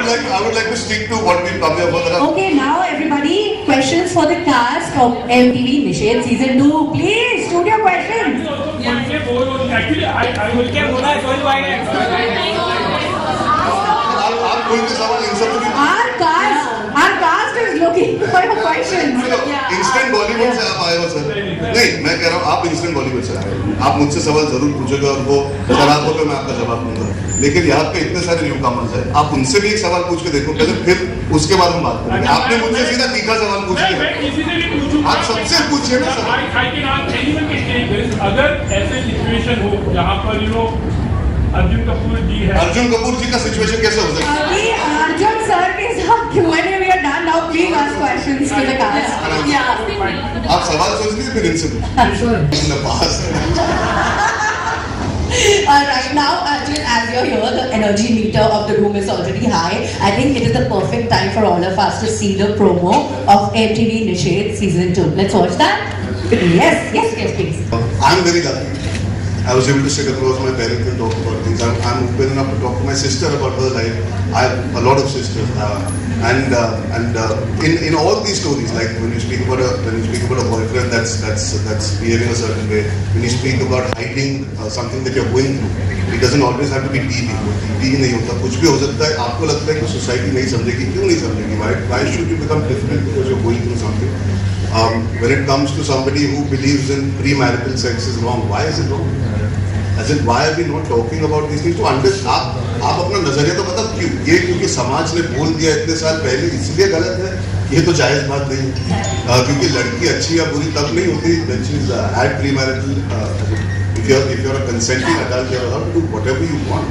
would like to stick to what we come here for. Okay, now everybody, questions for the cast of MTV Nished Season 2. Please, studio questions. Actually, I will get one. Our cast is looking for your questions. Instant Bollywood से आप आए हो sir? नहीं, मैं कह रहा हूँ आप इंस्टेंट बॉलीवुड से आए हो। आप मुझसे सवाल जरूर पूछोगे और वो शराब पे मैं आपका जवाब दूंगा। लेकिन यहाँ पे इतने सारे न्यू कमर्स हैं, आप उनसे भी एक सवाल पूछ के देखो पहले, फिर उसके बाद हम बात करेंगे। आपने मुझसे सीधा तीखा सवाल पूछ लिया। आप सबसे पूछिए ना सर। अगर ऐसे सिचुएशन हो जहाँ पर अर्जुन कपूर जी है, अर्जुन कपूर जी का सिचुएशन कैसे हो सकता है? अभी अर्जुन सर के साथ Q&A we are done now. Please ask questions to the cast. Yeah. आप सवाल सोच लीजिए फिर इनसे पूछिए। पास। Right now, Arjun, as you're here, the energy meter of the room is already high. I think it is the perfect time for all of us to see the promo of MTV Nished Season 2. Let's watch that. Yes, please. I'm very lucky. I was able to sit across my parents and talk about things. I'm open enough to talk to my sister about her life. I have a lot of sisters, and in all these stories, like when you speak about a boyfriend that's behaving a certain way, when you speak about hiding something that you're going through, it doesn't always have to be TV. TV नहीं होता, कुछ भी हो सकता है। आपको लगता है कि सोसाइटी नहीं समझेगी, क्यों नहीं समझेगी? Why should you become different because you're going through something? When it comes to somebody who believes in premarital sex is wrong, why is it wrong? As in, why are we not talking about these things? To understand, आप अपना नजरिया तो बताओ क्यों? ये क्योंकि समाज ने बोल दिया इतने साल पहले, इसलिए गलत है? ये तो जायज बात नहीं, क्योंकि लड़की अच्छी या बुरी तब नहीं होती when she's had premarital. If you're a consenting adult, you're allowed to do whatever you want.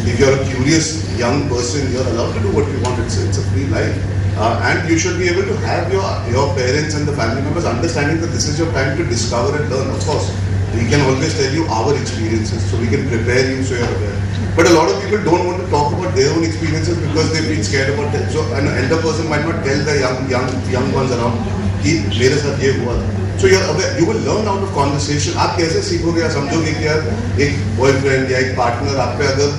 If you're a curious young person, you're allowed to do what you want. It's a free life. And you should be able to have your parents and the family members understanding that this is your time to discover and learn. Of course, we can always tell you our experiences, so we can prepare you so you're aware. But a lot of people don't want to talk about their own experiences because they feel scared about it. So an elder person might not tell the young ones around कि मेरे साथ ये हुआ था. So you're aware, you will learn out of conversation. आप कैसे सीखोगे या समझोगे कि यार एक boyfriend या एक partner आप पे अगर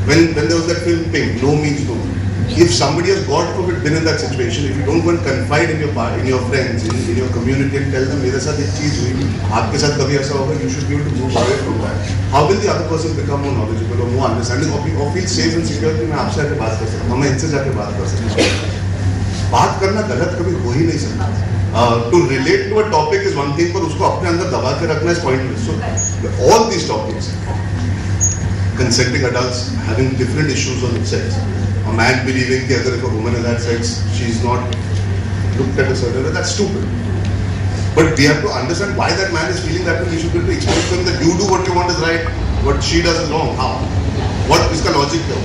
when there was that film Pink, No Means No. If somebody has God forbid been in that situation, if you don't go and confide in your friends, in your community and tell them मेरे साथ एक चीज हुई, आपके साथ कभी ऐसा होगा, you should be able to move away from that. How will the other person become more knowledgeable or more understanding or feel safe and secure कि मैं आपसे आके बात कर सकता हूँ, मैं इनसे जाके बात कर सकता हूँ. बात करना गलत कभी हो ही नहीं सकता. To relate to a topic is one thing, पर उसको अपने अंदर दबा के रखना is pointless. So all these topics, consenting adults having different issues on sex. A man believing that if a woman has had sex, she's not looked at a certain way, that's stupid. But we have to understand why that man is feeling that way. We should be able to explain to him that you do what you want is right, what she does is wrong. How? What is the logic there?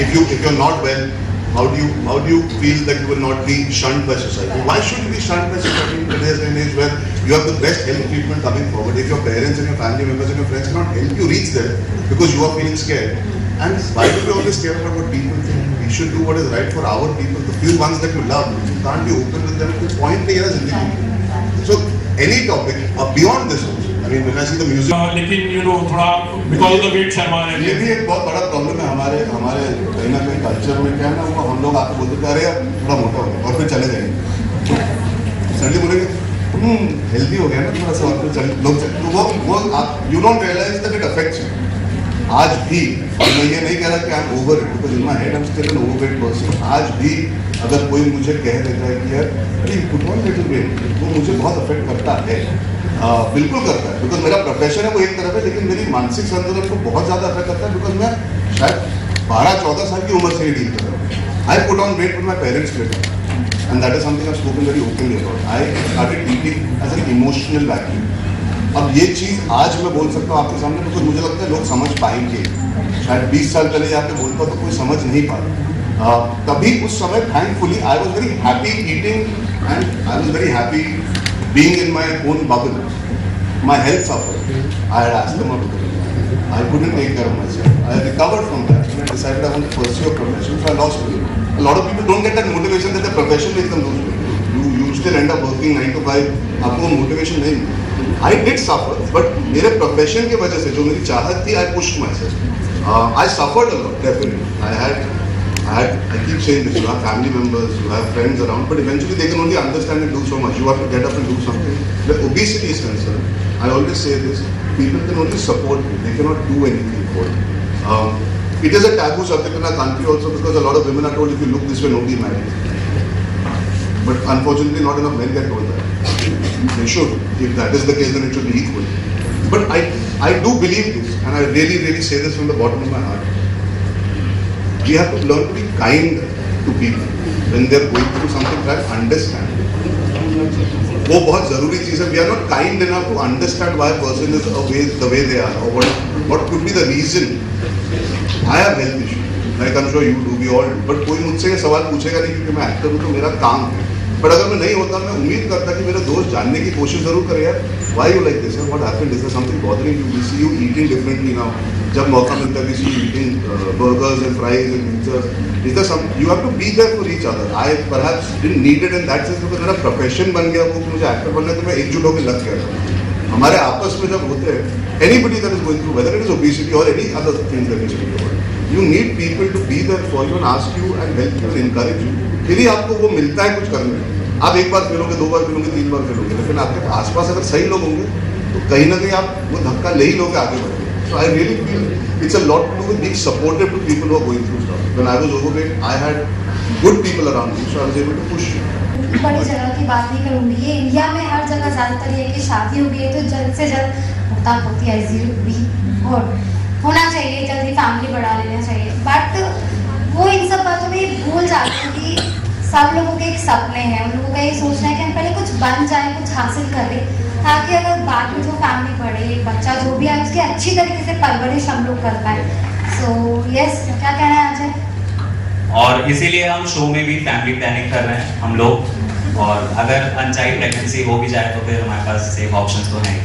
If you're not well, how do you feel that you will not be shunned by society? Why should you be shunned by society in today's age where you have the best health treatment coming forward? If your parents and your family members and your friends cannot help you reach there because you are feeling scared, and why do we always care about what people think? We should do what is right for our people, the few ones that you love. You can't be open with them. The point here is so any topic beyond this also. I mean, when I see the music. लेकिन थोड़ा because of the weight Sharma है. ये भी एक बहुत बड़ा problem है हमारे कहीं ना कहीं कल्चर में. क्या है ना, वो हम लोग आपको बोलते अरे यार थोड़ा मोटा हो गया और फिर चले जाएंगे. सडनली बोलेंगे हेल्दी हो गया ना थोड़ा सा और फिर चले लोग. तो वो आप you don't realise that it affects you. आज भी, और मैं ये नहीं कह रहा कि I am over it because in my head I am still an overweight person. आज भी अगर कोई मुझे कह देता है कि यार अरे पुट ऑन लिटिल वेट, वो मुझे बहुत अफेक्ट करता है. बिल्कुल करता है, बिकॉज मेरा प्रोफेशन है वो एक तरफ है, लेकिन मेरी मानसिक संतुलन को बहुत ज़्यादा अफेक्ट करता है बिकॉज मैं शायद 12-14 साल की उम्र से ही डील कर रहा हूँ. I put on weight with my parents later and that is something I spoken very openly about. I started eating as an emotional vacuum. अब ये चीज़ आज मैं बोल सकता हूँ आपके सामने बिकॉज मुझे लगता है लोग समझ पाएंगे. शायद 20 साल पहले जाके बोलता तो कोई समझ नहीं पाता. तभी उस समय thankfully I was very happy eating and I was very happy being in my own bubble. My health suffered. I had asthma because of that. I couldn't take care of myself. I recovered from that and I decided I want to pursue a profession, so I lost weight. A lot of people don't get that motivation that the profession makes them lose weight. You still end up working 9 to 5. आपको motivation नहीं मिलती. I did suffer, but मेरे profession की वजह से जो मेरी चाहत थी, I pushed myself. I suffered a lot, definitely. I had I keep saying this, you have family members, you have friends around, but eventually they can only understand and do so much. You have to get up and do something. Where obesity is concerned, I always say this, people can only support you, they cannot do anything for you. It is a taboo subject in our country also because a lot of women are told if you look this way, nobody marries. But unfortunately not enough men get told that. They should. If that is the case, then it should be equal. But I do believe this, and I really, really say this from the bottom of my heart. We have to learn to be kind to people when they are going through something. Try to understand. वो बहुत जरूरी चीज है. We are not kind enough to understand why a person is the way they are, or what could be the reason. I have health issues, like I'm sure you do, we all do. But कोई मुझसे ये सवाल पूछेगा नहीं क्योंकि मैं actor हूँ तो मेरा काम है. बट अगर मैं नहीं होता, मैं उम्मीद करता कि मेरे दोस्त जानने की कोशिश जरूर करे यार, why you like this, what happened, is there something bothering you, we see you eating differently now. जब मौका मिलता है we see you eating burgers and fries and pizzas. Is there some, you have to be there for each other. I perhaps didn't need it in that sense because मेरा profession बन गया वो, मुझे actor बनना है तो मैं एकजुट होकर लग गया था. हमारे आपस में जब होते हैं, anybody that is going through, whether it is obesity or any other thing that is going on, you need people to be there for you and ask you and help you and encourage you. फिर ही आपको वो मिलता है कुछ करने. आप एक बार मिलोगे, 2 बार मिलोगे, 3 बार मिलोगे, लेकिन आपके आसपास अगर सही लोग होंगे तो कहीं ना कहीं आप वो धक्का ले ही लोगे, आगे बढ़ोगे. So I really feel it's a lot to do with being supportive to people who are going through stuff. When I was overweight, I had good people around me, so I was able to push. बड़ी जगह की बात नहीं करूँगी. ये India में हर जगह ज़्यादातर ये कि शादी हो गई है तो जल्द से जल्द भुगतान होती है, और होना चाहिए, जल्दी फैमिली बढ़ा लेना चाहिए. बट वो इन सब बातों में भूल जाते हैं कि सब लोगों के एक सपने हैं. उन लोगों का ये सोचना है कि हम पहले कुछ बन जाए, कुछ हासिल कर ले, ताकि अगर बाद में जो फैमिली बढ़े, बच्चा जो भी है उसकी अच्छी तरीके से परवरिश हम लोग कर पाए. सो यस, क्या कहना है अजय? और इसीलिए हम शो में भी फैमिली प्लानिंग कर रहे हैं हम लोग. और अगर अनचाही प्रेगनेंसी हो भी जाए तो फिर हमारे पास सेफ ऑप्शंस तो हैं.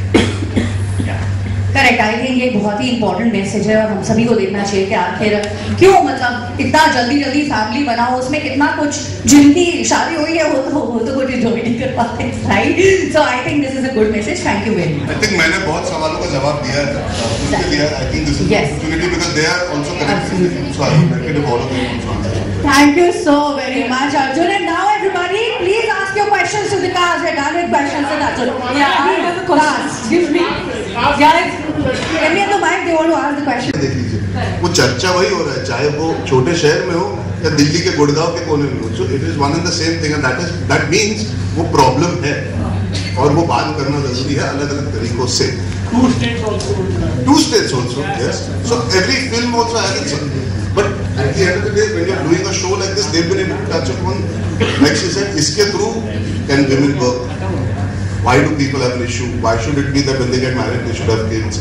करेक्ट. आई थिंक ये बहुत ही इंपॉर्टेंट मैसेज है और हम सभी को देखना चाहिए कि आखिर क्यों, मतलब इतना जल्दी फैमिली बनाओ, उसमें कितना कुछ, जिनकी शादी हुई है वो तो कुछ एंजॉय नहीं कर पाते, right? So I think this is a good message. Thank you very much. I think मैंने बहुत सवालों का जवाब दिया है उनके लिए. I think this is opportunity because they are also connected. So I would like to follow them. Thank you so very much, Arjun. And now everybody, please ask your questions to the cast. We're done with questions with Arjun. Yeah, I have a question. Excuse me. Guys, can we have the mic? They want to ask the question. देख लीजिए, वो चर्चा वही हो रहा है, चाहे वो छोटे शहर में हो या दिल्ली के गुड़गांव के कोने में हो. So it is one and the same thing, and that means वो प्रॉब्लम है और वो बात करना जरूरी है अलग अलग तरीकों से. 2 states also. Yes. So every film also has its. But at the end of the day, when you are doing a show like this, they've been able to touch upon, like she said, iske through can women work? Why do people have an issue? Why should it be that when they get married, they should have kids?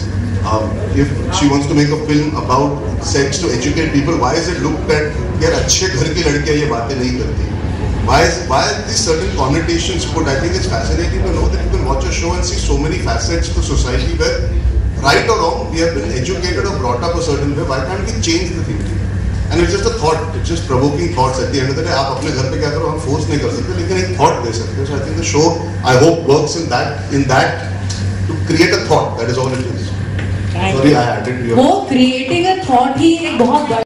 If she wants to make a film about sex to educate people, why is it looked at यार अच्छे घर की लड़कियां ये बातें नहीं करती? Why are these certain connotations put? I think it's fascinating to know that you can watch a show and see so many facets to society where, right or wrong, we have been educated or brought up a certain way. Why can't we change the thinking? And it's just a thought. It's just provoking thoughts. At the end of the day, आप अपने घर पे क्या करो, हम force नहीं कर सकते, लेकिन एक thought दे सकते हैं. So I think the show, I hope, works in that to create a thought. That is all it is. Sorry, I added to your. वो creating a thought ही एक बहुत बड़ा.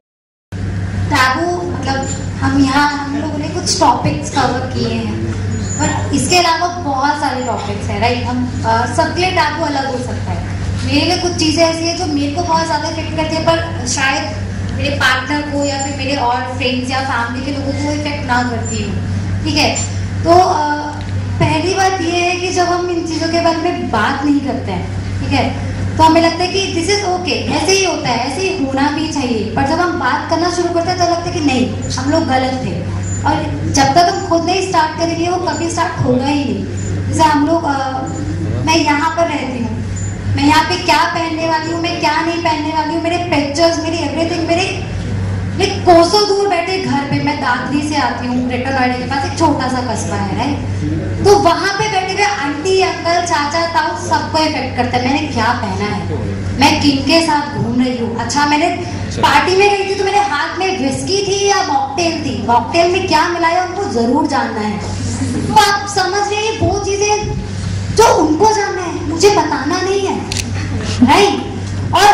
टैबू, मतलब हम लोगों ने कुछ टॉपिक्स कवर किए हैं, पर इसके अलावा बहुत सारे टॉपिक्स हैं, राइट? हम सबके लिए टैबू अलग हो सकता है. मेरे लिए कुछ चीज़ें ऐसी हैं जो मेरे को बहुत ज़्यादा इफेक्ट करती है, पर शायद मेरे पार्टनर को या फिर मेरे और फ्रेंड्स या फैमिली के लोगों को इफेक्ट ना करती हूँ. ठीक है, तो पहली बात ये है कि जब हम इन चीज़ों के बारे में बात नहीं करते हैं, ठीक है, तो हमें लगता है कि दिस इज ओके, ऐसे ही होता है, ऐसे ही होना भी चाहिए. पर जब हम बात करना शुरू करते हैं तो लगता है कि नहीं, हम लोग गलत थे. और जब तक हम खुद नहीं स्टार्ट करेंगे वो कभी स्टार्ट होगा ही नहीं. जैसे हम लोग, मैं यहाँ पर रहती हूँ, मैं यहाँ पे क्या पहनने वाली हूँ, मैं क्या नहीं पहनने वाली हूँ, मेरे पिक्चर्स, मेरी एवरीथिंग, मेरे कोसों दूर बैठे घर पे, मैं दादरी से आती हूँ, ग्रेटर नोएडा के पास एक छोटा सा कस्बा है, राइट? तो वहाँ पे बैठे हुए आंटी, अंकल, चाचा, ताऊ सबको इफेक्ट करता है मैंने क्या पहना है, मैं किनके साथ घूम रही हूँ. अच्छा, मैंने पार्टी में गई थी तो मेरे हाथ में विस्की थी या मॉकटेल थी, मॉकटेल में क्या मिलाया उनको जरूर जानना है. तो आप समझ रहे हैं, वो चीजें जो उनको जानना है, मुझे बताना नहीं है, राइट? और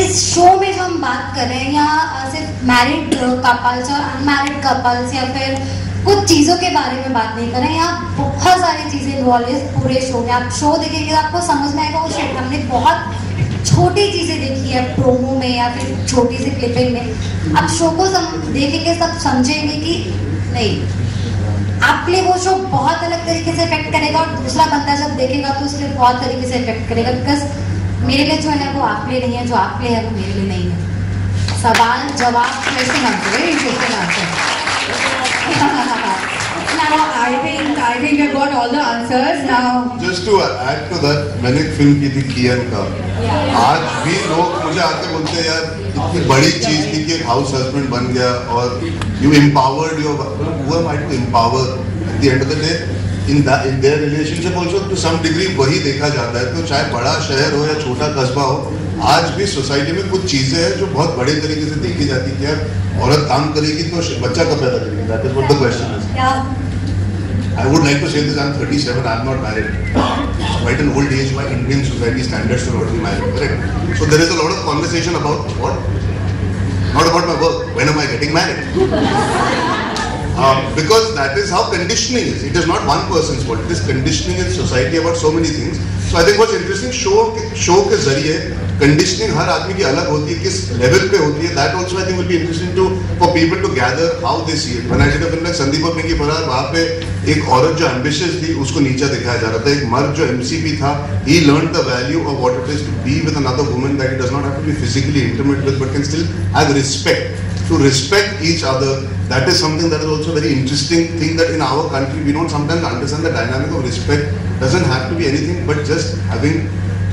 इस शो में जो हम बात कर रहे हैं यहाँ सिर्फ मैरिड कपल्स और अनमैरिड कपल्स या फिर कुछ चीज़ों के बारे में बात नहीं कर रहे हैं। यहाँ बहुत सारी चीज़ें इन्वॉल्व है पूरे शो में। आप शो देखेंगे तो आपको समझ में आएगा वो शो हमने बहुत छोटी चीज़ें देखी है प्रोमो में या फिर छोटी सी क्लिपिंग में। आप शो को देखेंगे सब समझेंगे कि नहीं, आपके लिए वो शो बहुत अलग तरीके से इफेक्ट करेगा और दूसरा बंदा जब देखेगा तो उसके लिए बहुत तरीके से इफेक्ट करेगा। बिकॉज मेरे लिए जो है वो आपके लिए नहीं है, जो आपके लिए है वो मेरे लिए नहीं है। सवाल जवाब interesting answer, very interesting answer. Now I think I've got all the answers now. Just to add to that, मैंने एक फिल्म की थी कियन का। आज भी लोग मुझे आके बोलते हैं यार इतनी बड़ी चीज थी कि एक हाउस हस्बैंड बन गया और you empowered your, who am I to empower? At the end of the day, in their relationship also to some degree वही देखा जाता है। तो चाहे बड़ा शहर हो या छोटा कस्बा हो, आज भी सोसाइटी में कुछ चीजें हैं जो बहुत बड़े तरीके से देखी जाती है कि औरत काम करेगी तो बच्चा कब पैदा करेगी। That is what the question is. I would like to say this, I'm 37, I'm not married. Quite an old age by Indian society standards to not be married, correct? So there is a lot of conversation about what? Not about my work. When am I getting married? Because that is how conditioning is. It is not one person's fault. It is conditioning in society about so many things. So I think what's interesting, show के जरिए conditioning हर आदमी की अलग होती है, किस level पे होती है. That also I think will be interesting for people to gather how they see it. When I did a film like Sandeep और पिंकी बरार, वहाँ पे एक औरत जो ambitious थी उसको नीचा दिखाया जा रहा था. एक मर्द जो MCP था, he learned the value of what it is to be with another woman that he does not have to be physically intimate with, but can still have respect. To respect each other. That is something that is also a very interesting thing that in our country we don't sometimes understand the dynamic of respect. Doesn't have to be anything but just having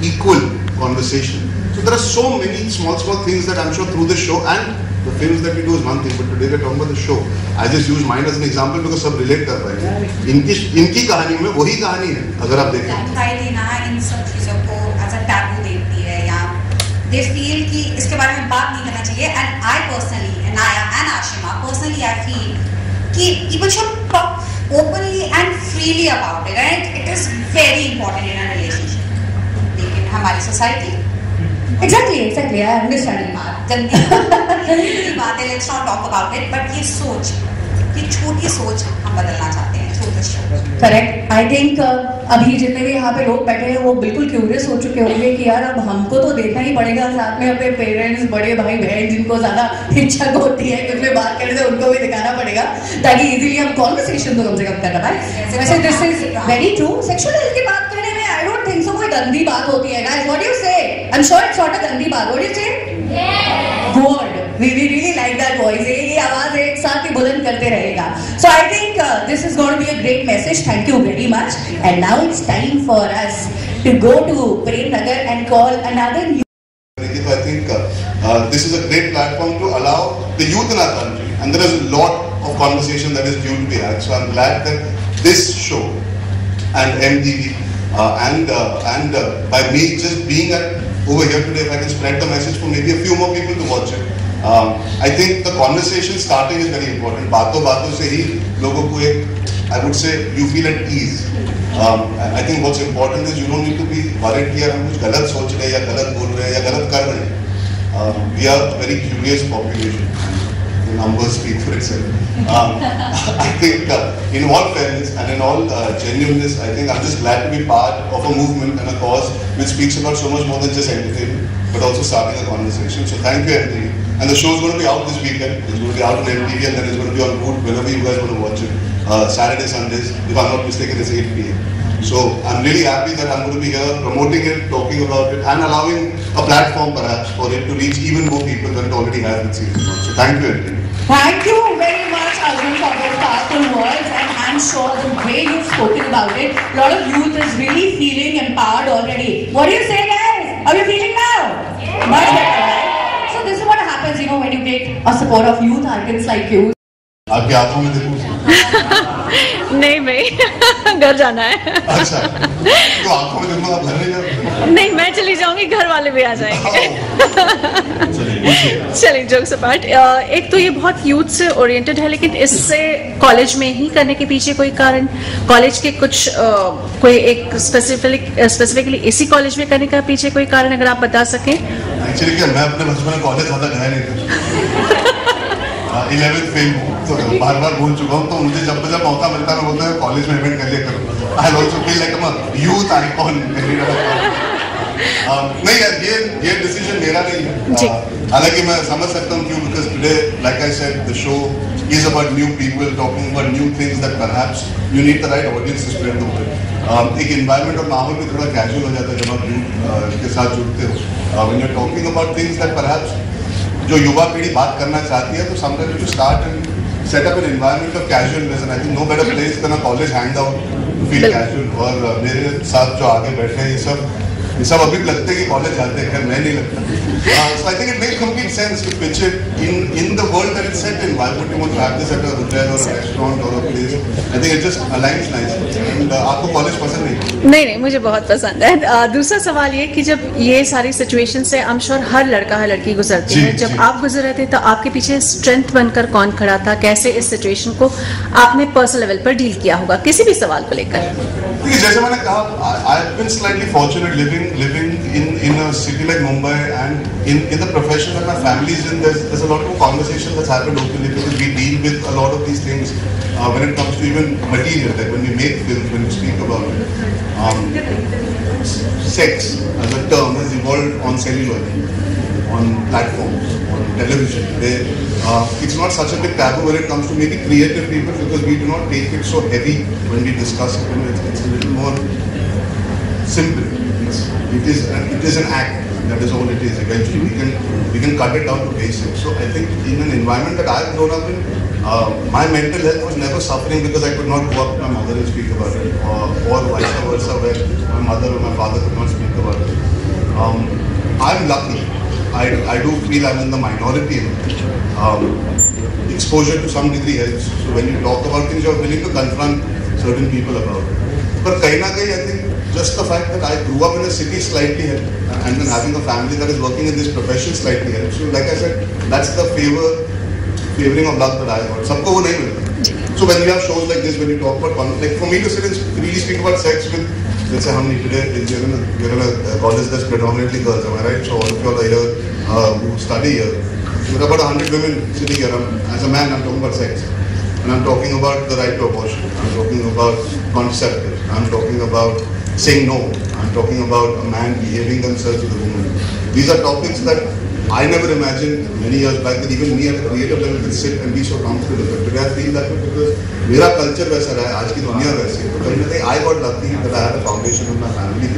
equal conversation. So there are so many small things that I'm sure through the show, and the films that we do is one thing, but today we're talking about the show. I just use mine as an example because सब relate कर पाएंगे. इनकी कहानी में वही कहानी है अगर आप देखें. इन सब चीजों को as a taboo देखती है या they feel कि इसके बारे में बात नहीं करना चाहिए. And I personally, Naya and Ashima, personally I feel कि people should talk openly and freely about it, and it is very important in a relationship. लेकिन हमारी society Exactly, I understand. गंदी बात है, let's not talk about it. But ये सोच, ये छोटी सोच हम बदलना चाहते हैं through the show. Correct. I think अभी जितने भी यहाँ पे लोग बैठे हैं वो बिल्कुल क्यूरियस हो चुके होंगे कि यार अब हमको तो देखना ही पड़ेगा, साथ में अपने पेरेंट्स, बड़े भाई बहन जिनको ज्यादा इच्छा होती है कुछ में बात करने से उनको भी दिखाना पड़ेगा ताकि इजीली हम कॉन्वर्सेशन तो कम से कम कर पाए. वैसे this is very true. Sexual health की बात करने में आई डोंट थिंक सो कोई गंदी बात होती है. गाइस, व्हाट डू यू से? I am sure it's not a गंदी बात. व्हाट डू यू से? Good. We really like that voice. ये आवाज एक साथ ही बुलंद करते रहेगा. So I think this is going to be a great message. Thank you very much. And now it's time for us to go to Prem Nagar and call another. I think this is a great platform to allow the youth in our country, and there is a lot of conversation that is due to be had. So I'm glad that this show and MTV and by me just being over here today, if I can spread the message for maybe a few more people to watch it. I think the conversation starting is very important. बातों से ही लोगों को एक, I would say, you feel at ease. I think what's important is you don't need to be worried कि यार हम कुछ गलत सोच रहे हैं या गलत बोल रहे हैं या गलत कर रहे हैं. We are a very curious population. The numbers speak for itself. I think in all fairness and in all genuineness, I think I'm just glad to be part of a movement and a cause which speaks about so much more than just entertainment, but also starting a conversation. So thank you, MTV. And the show is going to be out this weekend. It's going to be out on MTV and then it's going to be on Voot whenever you guys want to watch it. Saturday, Sundays, if I'm not mistaken, it's 8 p.m. So I'm really happy that I'm going to be here promoting it, talking about it, and allowing a platform perhaps for it to reach even more people than it already has with season 1. So thank you, MTV. Thank you very much, Arjun, for those powerful words, and I'm sure the way you've spoken about it, a lot of youth is really feeling empowered already. What do you say, guys? Are you feeling now? Yeah. Much better, right? So this is what happens, when you get a support of youth icons like you. आपकी आंखों में देखूं? नहीं भाई, घर जाना है. अच्छा, तो आंखों में देखूं आप घर नहीं जाओगे? नहीं, मैं चली जाऊंगी, घर वाले भी आ जाएंगे. चलिए जोक्स अपार्ट. एक तो ये बहुत यूथ से ओरिएंटेड है, लेकिन इससे कॉलेज में ही करने के पीछे कोई कारण, कॉलेज के कुछ कोई एक स्पेसिफिकली इसी कॉलेज में करने का पीछे कोई कारण अगर आप बता सकें. एक्चुअली क्या मैं अपने बचपन में कॉलेज ज़्यादा गया नहीं था, 11th फेल तो बार बार बोल चुका हूँ, तो मुझे जब मौका मिलता है मैं बोलता हूँ कॉलेज में इवेंट कर लिया करो. I also feel like a youth icon. नहीं यार, ये डिसीजन मेरा नहीं है. हालांकि मैं समझ सकता हूँ क्यों, because today like I said the show is about new people talking about new things that perhaps you need the right audience to spread the word. एक environment और माहौल भी थोड़ा casual हो जाता है जब आप youth के साथ जुड़ते हो. When you're talking about things that perhaps जो युवा पीढ़ी बात करना चाहती है, तो sometimes you start and set up an environment of casualness, and I think no better place than a college hangout to feel casual. और मेरे साथ जो आगे बैठे हैं ये सब अभी भी लगते हैं कि कॉलेज जाते हैं, मैं नहीं लगता. So I think it makes complete sense to pitch it in the world that it's set in. Why would you want to have this at a hotel or a restaurant or a place? I think it just aligns nicely. And आपको college पसंद नहीं? नहीं, मुझे बहुत पसंद है. दूसरा सवाल ये कि जब ये सारी सिचुएशन से आई एम श्योर हर लड़का हर लड़की गुजरती है, जब आप गुजर रहे थे तो आपके पीछे स्ट्रेंथ बनकर कौन खड़ा था? कैसे इस सिचुएशन को आपने पर्सनल लेवल पर डील किया होगा किसी भी सवाल को लेकर? जैसे मैंने कहा, I've been slightly fortunate living in a city like Mumbai, and in the profession that my family is in, there's a lot of conversation that's happened openly, because we deal with a lot of these things when it comes to even material, like when we make films, when we speak about it. Sex as a term has evolved on celluloid, on platforms, on television. It's not such a big taboo when it comes to maybe creative people, because we do not take it so heavy when we discuss it. It's a little more simple. It is an act. That is all it is. Eventually, we can cut it down to basics. So I think in an environment that I've grown up in, my mental health was never suffering because I could not go up to my mother and speak about it, or vice versa, where my mother or my father could not speak about it. I'm lucky. I do feel I'm in the minority. Exposure to some degree helps. So when you talk about things, you're willing to confront certain people about it. But kahin na kahin, I think just the fact that I grew up in a city slightly helped, and then having a family that is working in this profession slightly helps. So like I said, that's the favoring of luck that I got. Sabko wo nahi milta. So when we have shows like this, when you talk about conflict, for me to sit and really speak about sex with, let's say, today we're in a college that's predominantly girls, am I right? So all of you all are here who study here. So there are about 100 women sitting here. As a man, I'm talking about sex. And I'm talking about the right to abortion. I'm talking about contraceptives. I'm talking about saying no. I'm talking about a man behaving themselves with a woman. These are topics that I never imagined many years back that even me at a creative level could sit and be so comfortable. But today I feel that way because मेरा culture वैसा रहा है, आज की दुनिया वैसी है. तो कहीं ना कहीं I got lucky that I had a foundation with my family.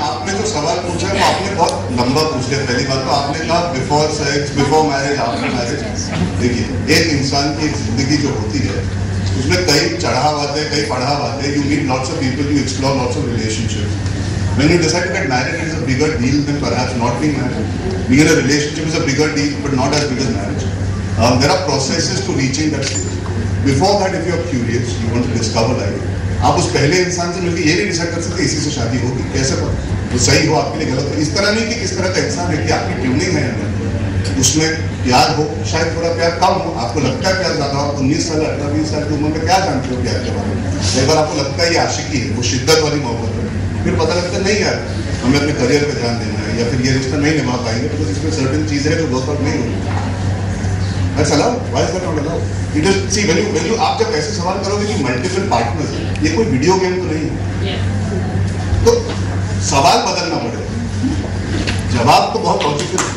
आपने जो सवाल पूछा है वो आपने बहुत लंबा पूछ लिया. पहली बात तो आपने कहा before sex, before marriage, after marriage. देखिए, एक इंसान की जिंदगी जो होती है उसमें कई चढ़ाव आते हैं, कई पढ़ाव आते हैं. You meet lots of people, you explore lots of relationships. When you decide to get married, it is a bigger deal than perhaps not being married. Being in a relationship is a bigger deal, but not as big as marriage. There are processes to reaching that stage. Before that, if you are curious, you want to discover life. आप उस पहले इंसान से मिलकर ये नहीं decide कर सकते इसी से शादी होगी, कैसे पता वो सही हो आपके लिए गलत हो. इस तरह नहीं कि किस तरह का इंसान है कि आपकी ट्यूनिंग है उसमें प्यार हो, शायद थोड़ा प्यार कम हो, आपको लगता है प्यार ज्यादा हो. 19 साल 18-20 साल की उम्र में क्या जानते हो प्यार के बारे में? एक बार आपको लगता है ये आशिकी है, वो शिद्दत वाली मोहब्बत है, फिर पता लगता है नहीं यार हमें अपने करियर पे ध्यान देना है, या फिर ये रिश्ता नहीं निभा पाएंगे बिकॉज इसमें सर्टेन चीजें हैं जो वर्कआउट नहीं होगी. That's allowed. Why is that not allowed? It is, see, when you आप जब ऐसे सवाल करोगे कि मल्टीपल पार्टनर्स है, ये कोई वीडियो गेम तो नहीं है. तो सवाल बदलना पड़ेगा, जवाब तो बहुत लॉजिकल है.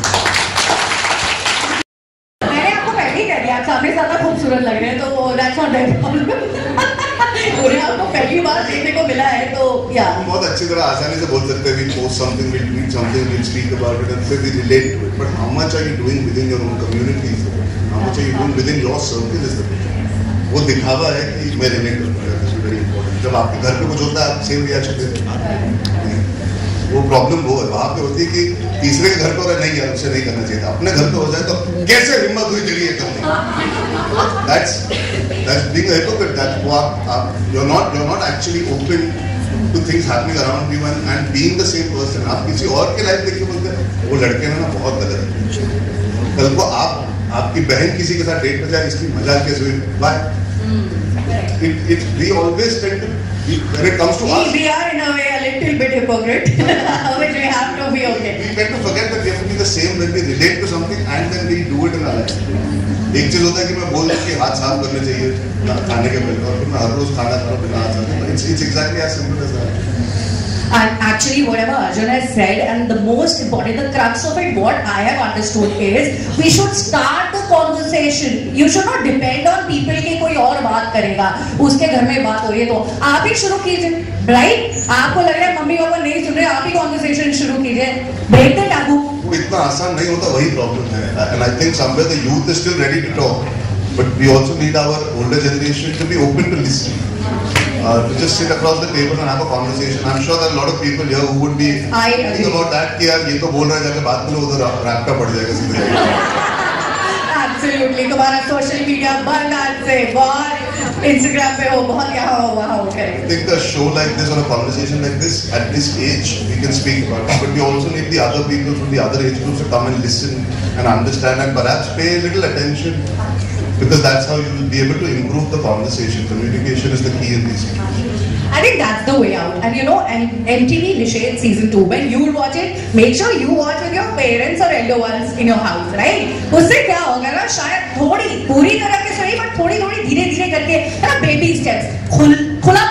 मैंने आपको पहले ही कह दिया आप सामने ज्यादा खूबसूरत लग रहे हैं, तो that's not that problem. उन्हें आपको पहली बार देखने को मिला है तो या बहुत अच्छी तरह आसानी से बोल सकते हैं we post something, we tweet something, we speak about it and then we relate to it. But how much are you doing within your own communities? How much are you doing within your circle is the question. वो दिखावा है कि मैं relate कर पाऊँ. This is very important. जब आपके घर पे कुछ होता है आप सेम रिएक्शन देते हैं. वो प्रॉब्लम वो है वहाँ पे होती है कि तीसरे के घर पे होगा नहीं यार उससे नहीं करना चाहिए था, अपने घर पे हो जाए तो कैसे हिम्मत हुई तेरी ये करने. That's being a hypocrite. That's you're not actually open to things happening around you and being the same person. आप किसी और के लाइफ देखिए बोलते हैं वो लड़के में ना बहुत गलत है. कल को आपकी बहन किसी के साथ डेट पे जाए इसकी मजाक कैसे हुई? Why? We always tend to when it comes to us. We are in a way a little bit hypocrite, which we have to be okay. We tend to forget that we have to be the same when we relate to something and then we do it in our life. एक चीज होता है कि मैं बोल दूं कि हाथ साफ करने चाहिए खाने के पहले, और फिर मैं हर रोज खाना खा रहा हूँ बिना हाथ साफ। It's exactly as simple as that. And actually, whatever Arjun has said, and the most important, the crux of it, what I have understood is, we should start the conversation. You should not depend on people कि कोई और बात करेगा, उसके घर में बात हो रही है तो आप ही शुरू कीजिए, right? आपको लग रहा है मम्मी पापा नहीं सुन रहे, आप ही conversation शुरू कीजिए, break the taboo. वो इतना आसान नहीं होता, वही प्रॉब्लम है. And I think somewhere the youth is still ready to talk, but we also need our older generation to be open to listen. To just sit across the table and have a conversation. I'm sure there are a lot of people here who would be thinking about that कि यार ये तो बोल रहा है, जाके बात करो, उधर रैपटा पड़ जाएगा सीधे. Absolutely, तुम्हारा social media बंद आज से, बहुत Instagram पे हो, बहुत यहाँ हो, वहाँ हो करे. I think a show like this or a conversation like this at this age we can speak about it, but we also need the other people from the other age groups to come and listen and understand and perhaps pay a little attention. Because that's how you will be able to improve the conversation. Communication is the key in these situations. I think that's the way out. And you know, MTV Nishad season 2, when you watch it, make sure you watch with your parents or elder ones in your house, right? उससे क्या होगा ना, शायद थोड़ी पूरी तरह के सही, but थोड़ी धीरे-धीरे करके, है ना, baby steps, खुला